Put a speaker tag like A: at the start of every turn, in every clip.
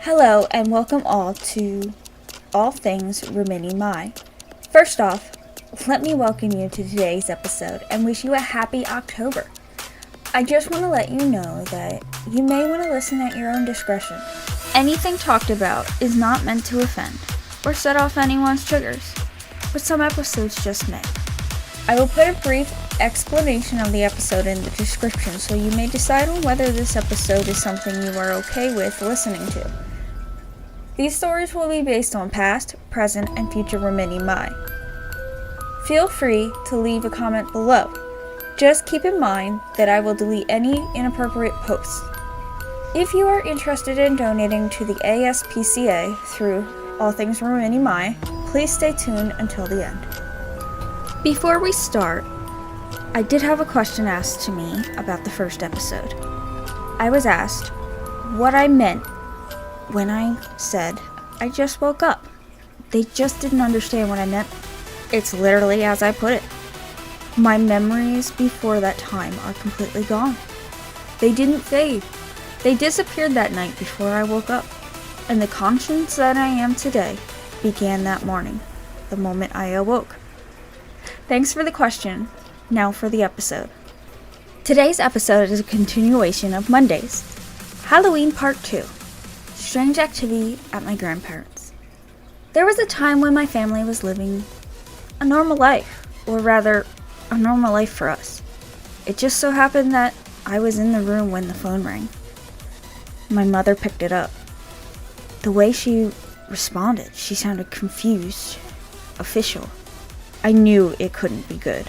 A: Hello and welcome all to All Things Riminii Mai. First off, let me welcome you to today's episode and wish you a happy October. I just want to let you know that you may want to listen at your own discretion. Anything talked about is not meant to offend or set off anyone's triggers, but some episodes just may. I will put a brief explanation of the episode in the description so you may decide on whether this episode is something you are okay with listening to. These stories will be based on past, present, and future Riminii Mai. Feel free to leave a comment below. Just keep in mind that I will delete any inappropriate posts. If you are interested in donating to the ASPCA through All Things Riminii Mai, please stay tuned until the end. Before we start, I did have a question asked to me about the first episode. I was asked what I meant when I said I just woke up. They just didn't understand what I meant. It's literally as I put it. My memories before that time are completely gone. They didn't fade. They disappeared that night before I woke up. And the conscience that I am today began that morning, the moment I awoke. Thanks for the question. Now for the episode. Today's episode is a continuation of Monday's. Halloween Part 2. Strange activity at my grandparents'. There was a time when my family was living a normal life, or rather, a normal life for us. It just so happened that I was in the room when the phone rang. My mother picked it up. The way she responded, she sounded confused, official. I knew it couldn't be good.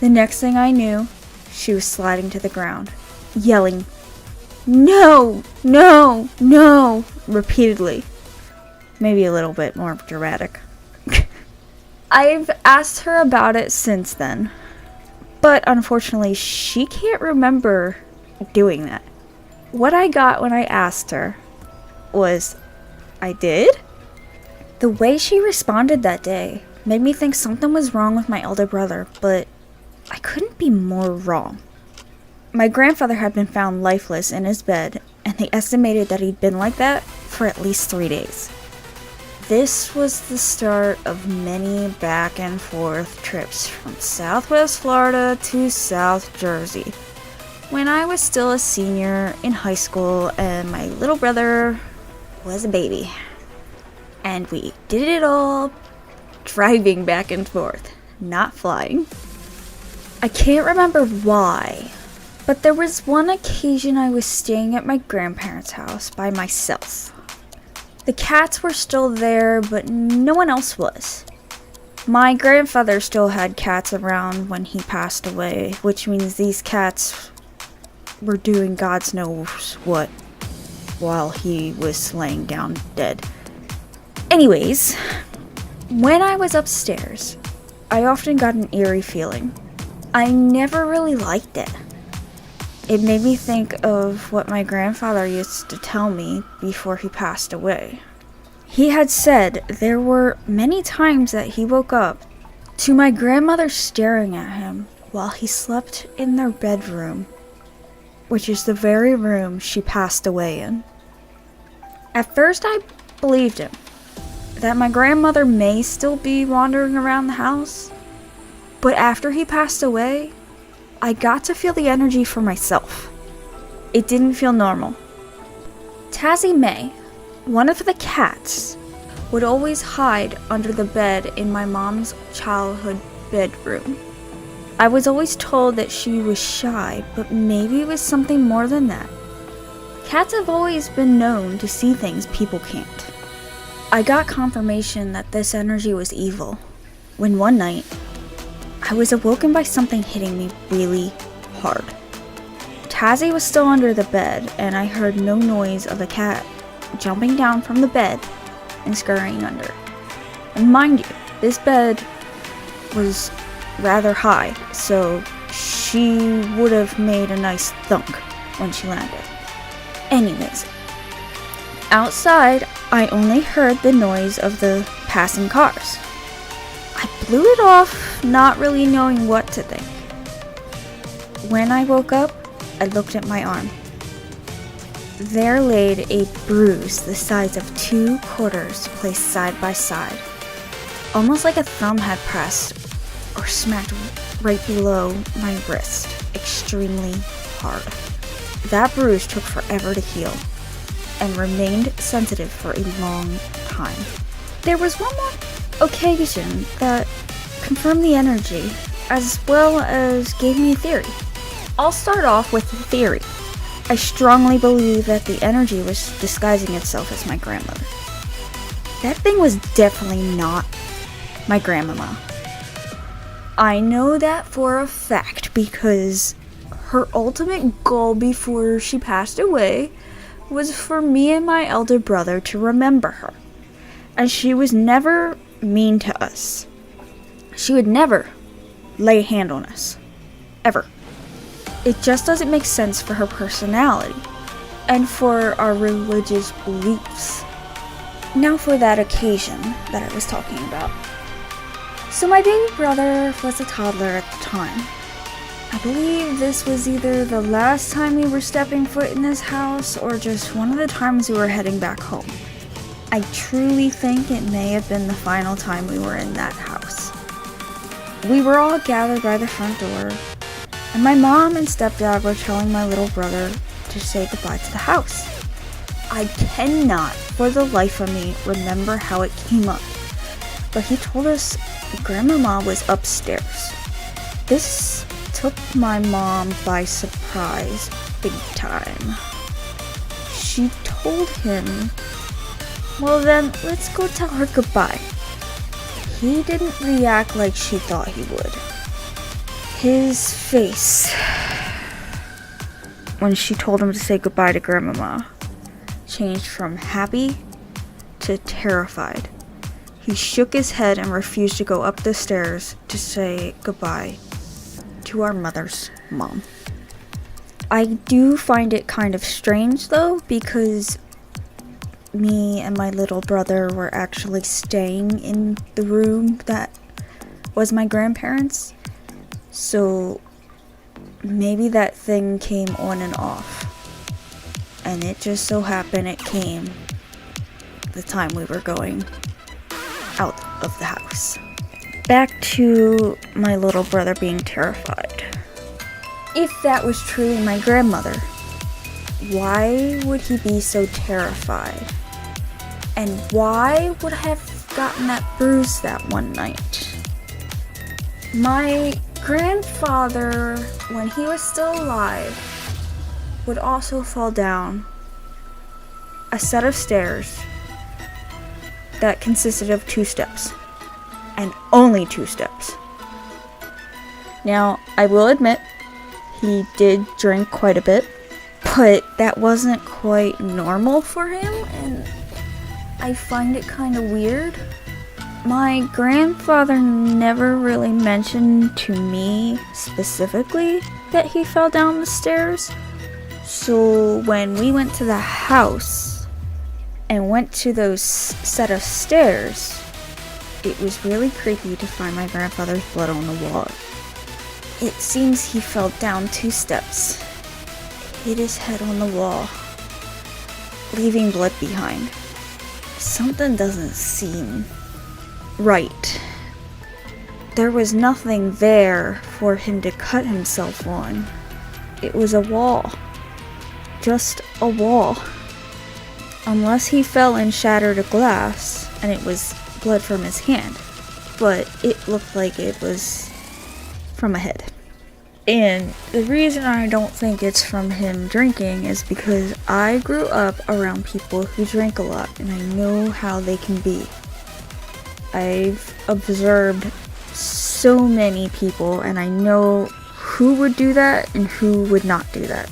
A: The next thing I knew, she was sliding to the ground, yelling, "No, no, no," repeatedly. Maybe a little bit more dramatic. I've asked her about it since then, but unfortunately she can't remember doing that. What I got when I asked her was, "I did?" The way she responded that day made me think something was wrong with my elder brother, but I couldn't be more wrong. My grandfather had been found lifeless in his bed, and they estimated that he'd been like that for at least 3 days. This was the start of many back and forth trips from Southwest Florida to South Jersey, when I was still a senior in high school and my little brother was a baby. And we did it all driving back and forth, not flying. I can't remember why, but there was one occasion I was staying at my grandparents' house by myself. The cats were still there, but no one else was. My grandfather still had cats around when he passed away, which means these cats were doing God knows what while he was laying down dead. Anyways, when I was upstairs, I often got an eerie feeling. I never really liked it. It made me think of what my grandfather used to tell me before he passed away. He had said there were many times that he woke up to my grandmother staring at him while he slept in their bedroom, which is the very room she passed away in. At first I believed him, that my grandmother may still be wandering around the house, but after he passed away, I got to feel the energy for myself. It didn't feel normal. Tazzy May, one of the cats, would always hide under the bed in my mom's childhood bedroom. I was always told that she was shy, but maybe it was something more than that. Cats have always been known to see things people can't. I got confirmation that this energy was evil when one night, I was awoken by something hitting me really hard. Tazzy was still under the bed, and I heard no noise of a cat jumping down from the bed and scurrying under. And mind you, this bed was rather high, so she would have made a nice thunk when she landed. Anyways, outside, I only heard the noise of the passing cars. I blew it off, not really knowing what to think. When I woke up, I looked at my arm. there laid a bruise the size of 2 quarters placed side by side, almost like a thumb had pressed or smacked right below my wrist, extremely hard. That bruise took forever to heal and remained sensitive for a long time. There was one more occasion that confirmed the energy, as well as gave me a theory. I'll start off with the theory. I strongly believe that the energy was disguising itself as my grandmother. That thing was definitely not my grandmama. I know that for a fact because her ultimate goal before she passed away was for me and my elder brother to remember her. And she was never mean to us. She would never lay a hand on us. Ever. It just doesn't make sense for her personality and for our religious beliefs. Now for that occasion that I was talking about. So my baby brother was a toddler at the time. I believe this was either the last time we were stepping foot in this house or just one of the times we were heading back home. I truly think it may have been the final time we were in that house. We were all gathered by the front door, and my mom and stepdad were telling my little brother to say goodbye to the house. I cannot, for the life of me, remember how it came up, but he told us Grandmama was upstairs. This took my mom by surprise, big time. She told him, well then, let's go tell her goodbye. He didn't react like she thought he would. His face, when she told him to say goodbye to Grandmama, changed from happy to terrified. He shook his head and refused to go up the stairs to say goodbye to our mother's mom. I do find it kind of strange though, because me and my little brother were actually staying in the room that was my grandparents. So maybe that thing came on and off. And it just so happened it came the time we were going out of the house. Back to my little brother being terrified. If that was truly my grandmother, why would he be so terrified? And why would I have gotten that bruise that one night? My grandfather, when he was still alive, would also fall down a set of stairs that consisted of 2 steps. And only 2 steps. Now, I will admit, he did drink quite a bit, but that wasn't quite normal for him, and I find it kind of weird. My grandfather never really mentioned to me specifically that he fell down the stairs. So when we went to the house and went to those set of stairs, it was really creepy to find my grandfather's blood on the wall. It seems he fell down 2 steps, hit his head on the wall, leaving blood behind. Something doesn't seem right. There was nothing there for him to cut himself on. It was a wall. Just a wall. Unless he fell and shattered a glass, and it was blood from his hand. But it looked like it was from a head. And the reason I don't think it's from him drinking is because I grew up around people who drink a lot, and I know how they can be. I've observed so many people, and I know who would do that and who would not do that.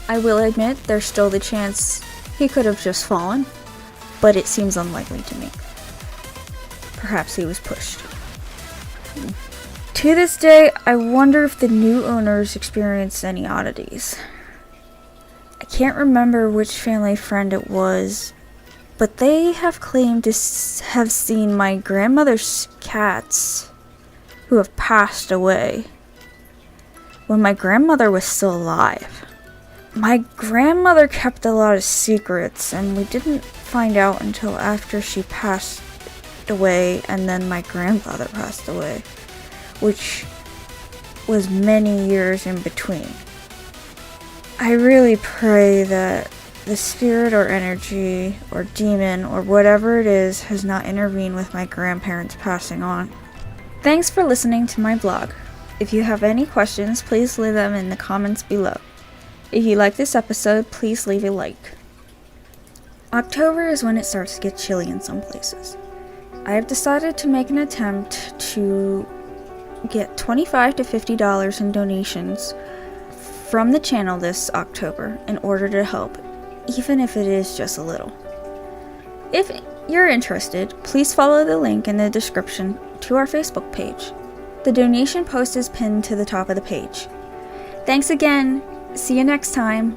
A: I will admit there's still the chance he could have just fallen, but it seems unlikely to me. Perhaps he was pushed. To this day, I wonder if the new owners experienced any oddities. I can't remember which family friend it was, but they have claimed to have seen my grandmother's cats who have passed away when my grandmother was still alive. My grandmother kept a lot of secrets, and we didn't find out until after she passed away, and then my grandfather passed away, which was many years in between. I really pray that the spirit or energy or demon or whatever it is has not intervened with my grandparents passing on. Thanks for listening to my blog. If you have any questions, please leave them in the comments below. If you like this episode, please leave a like. October is when it starts to get chilly in some places. I have decided to make an attempt to get $25 to $50 in donations from the channel this October in order to help, even if it is just a little. If you're interested, please follow the link in the description to our Facebook page. The donation post is pinned to the top of the page. Thanks again. See you next time.